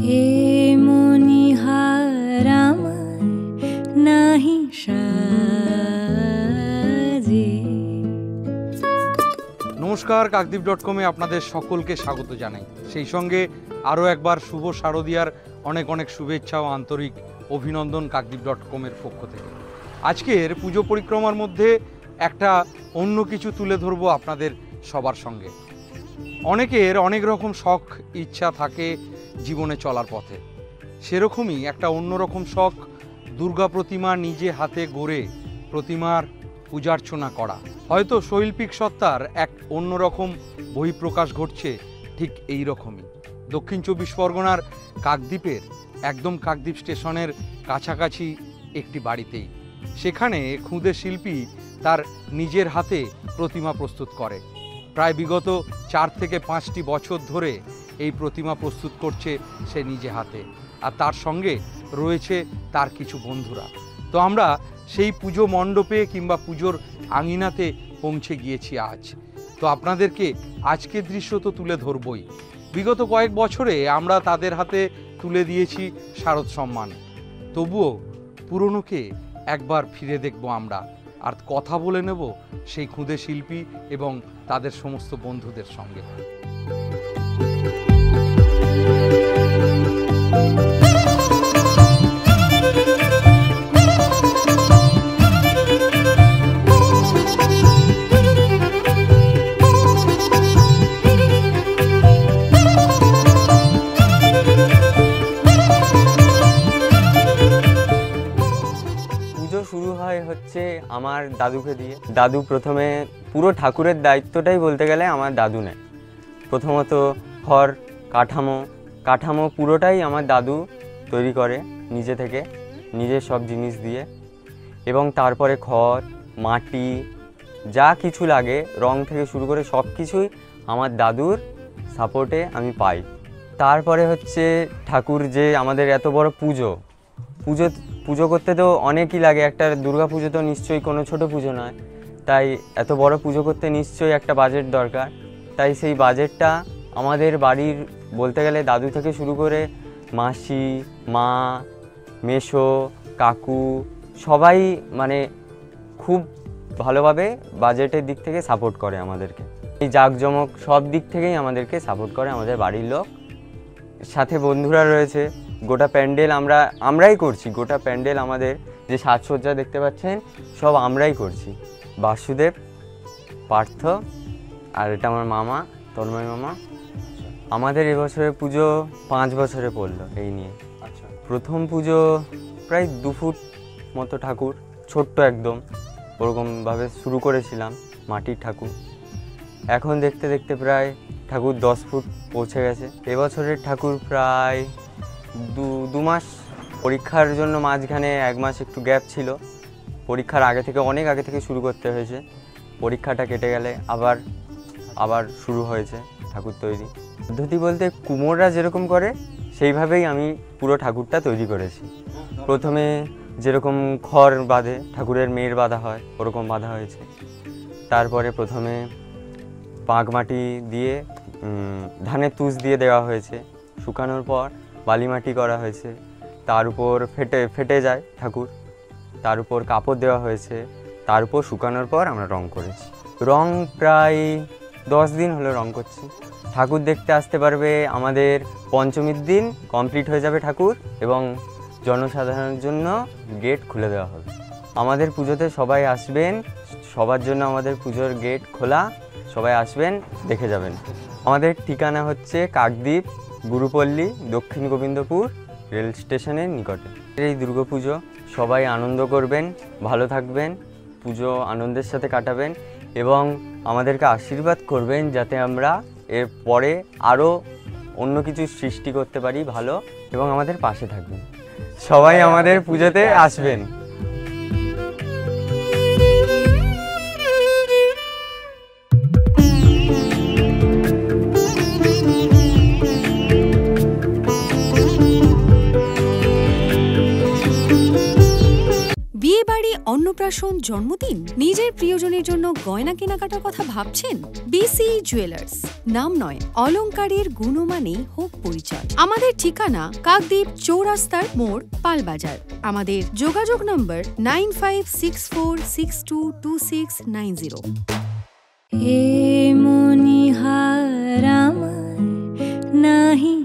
হে মনিহার আমার নাহি সাজে। নমস্কার, কাকদ্বীপ.com-এ আপনাদের সকলকে স্বাগত জানাই। সেই সঙ্গে আরও একবার শুভ শারদীয়ার অনেক অনেক শুভেচ্ছা ও আন্তরিক অভিনন্দন কাকদ্বীপ.com-এর পক্ষ থেকে। আজকের পুজো পরিক্রমার মধ্যে একটা অন্য কিছু তুলে ধরবো আপনাদের সবার সঙ্গে। অনেকের অনেক রকম শখ ইচ্ছা থাকে জীবনে চলার পথে, সেরকমই একটা অন্যরকম শখ দুর্গা প্রতিমা নিজে হাতে গড়ে প্রতিমার পূজার্চনা করা। হয়তো শৈল্পিক সত্তার এক অন্যরকম বহিঃপ্রকাশ ঘটছে ঠিক এই রকমই দক্ষিণ চব্বিশ পরগনার কাকদ্বীপের একদম কাকদ্বীপ স্টেশনের কাছাকাছি একটি বাড়িতেই। সেখানে খুদে শিল্পী তার নিজের হাতে প্রতিমা প্রস্তুত করে। প্রায় বিগত 4 থেকে 5টি বছর ধরে এই প্রতিমা প্রস্তুত করছে সে নিজে হাতে, আর তার সঙ্গে রয়েছে তার কিছু বন্ধুরা। তো আমরা সেই পুজো মণ্ডপে কিংবা পুজোর আঙিনাতে পৌঁছে গিয়েছি আজ। তো আপনাদেরকে আজকের দৃশ্য তো তুলে ধরবই। বিগত কয়েক বছরে আমরা তাদের হাতে তুলে দিয়েছি শারদ সম্মান, তবুও পুরনোকে একবার ফিরে দেখব আমরা, আর কথা বলে নেব সেই খুদে শিল্পী এবং তাদের সমস্ত বন্ধুদের সঙ্গে। শুরু হয় হচ্ছে আমার দাদুকে দিয়ে। দাদু প্রথমে পুরো ঠাকুরের দায়িত্বটাই বলতে গেলে আমার দাদু নেয়। প্রথমত ঘর কাঠামো পুরোটাই আমার দাদু তৈরি করে নিজে থেকে, নিজের সব জিনিস দিয়ে। এবং তারপরে খড়, মাটি, যা কিছু লাগে, রং থেকে শুরু করে সব কিছুই আমার দাদুর সাপোর্টে আমি পাই। তারপরে হচ্ছে ঠাকুর, যে আমাদের এত বড় পুজো করতে তো অনেকই লাগে। একটা দুর্গা পুজো তো নিশ্চয়ই কোনো ছোট পুজো নয়, তাই এত বড় পুজো করতে নিশ্চয়ই একটা বাজেট দরকার। তাই সেই বাজেটটা আমাদের বাড়ির বলতে গেলে দাদু থেকে শুরু করে মাসি, মা, মেসো, কাকু সবাই মানে খুব ভালোভাবে বাজেটের দিক থেকে সাপোর্ট করে আমাদেরকে। এই জাঁকজমক সব দিক থেকেই আমাদেরকে সাপোর্ট করে আমাদের বাড়ির লোক। সাথে বন্ধুরা রয়েছে। গোটা প্যান্ডেল আমরাই করছি। গোটা প্যান্ডেল আমাদের যে সাজসজ্জা দেখতে পাচ্ছেন সব আমরাই করছি। বাসুদেব, পার্থ, আর এটা আমার মামা তন্ময় মামা। আমাদের এবছরের পুজো 5 বছরে পড়লো এই নিয়ে। আচ্ছা, প্রথম পুজো প্রায় 2 ফুট মতো ঠাকুর, ছোট্ট একদম, ওরকমভাবে শুরু করেছিলাম মাটির ঠাকুর। এখন দেখতে দেখতে প্রায় ঠাকুর 10 ফুট পৌঁছে গেছে। এবছরের ঠাকুর প্রায় 2 মাস, পরীক্ষার জন্য মাঝখানে 1 মাস একটু গ্যাপ ছিল। পরীক্ষার অনেক আগে থেকে শুরু করতে হয়েছে। পরীক্ষাটা কেটে গেলে আবার শুরু হয়েছে ঠাকুর তৈরি। পদ্ধতি বলতে কুমোররা যেরকম করে সেইভাবেই আমি পুরো ঠাকুরটা তৈরি করেছি। প্রথমে যেরকম খড় বাঁধে, ঠাকুরের মেয়ের বাঁধা হয়, ওরকম বাঁধা হয়েছে। তারপরে প্রথমে পাঁক মাটি দিয়ে ধানের তুষ দিয়ে দেওয়া হয়েছে। শুকানোর পর বালি মাটি করা হয়েছে। তার উপর ফেটে যায় ঠাকুর, তার উপর কাপড় দেওয়া হয়েছে। তার উপর শুকানোর পর আমরা রং করেছি। রং প্রায় 10 দিন হলো রং করছি। ঠাকুর দেখতে আসতে পারবে আমাদের পঞ্চমীর দিন কমপ্লিট হয়ে যাবে ঠাকুর, এবং জনসাধারণের জন্য গেট খুলে দেওয়া হবে। আমাদের পুজোতে সবাই আসবেন, সবার জন্য আমাদের পুজোর গেট খোলা, সবাই আসবেন, দেখে যাবেন। আমাদের ঠিকানা হচ্ছে কাকদ্বীপ, গুরুপল্লী, দক্ষিণ গোবিন্দপুর রেল স্টেশনের নিকটে। এই দুর্গাপুজো সবাই আনন্দ করবেন, ভালো থাকবেন, পুজো আনন্দের সাথে কাটাবেন এবং আমাদেরকে আশীর্বাদ করবেন যাতে আমরা এর পরে আরও অন্য কিছু সৃষ্টি করতে পারি ভালো, এবং আমাদের পাশে থাকবেন। সবাই আমাদের পুজোতে আসবেন। বিয়েবাড়ি, অন্ন অন্নপ্রাশন, জন্মদিন, নিজের প্রিয়জনের জন্য গয়না কেনাকাটার কথা ভাবছেন? বিসি জুয়েলার্স, নাম নয় অলংকারের গুণমানেই হোক পরিচয়। আমাদের ঠিকানা কাকদ্বীপ চৌরাস্তার মোড়, পালবাজার। আমাদের যোগাযোগ নম্বর 9564622690। হে মনিহার আমার নাহি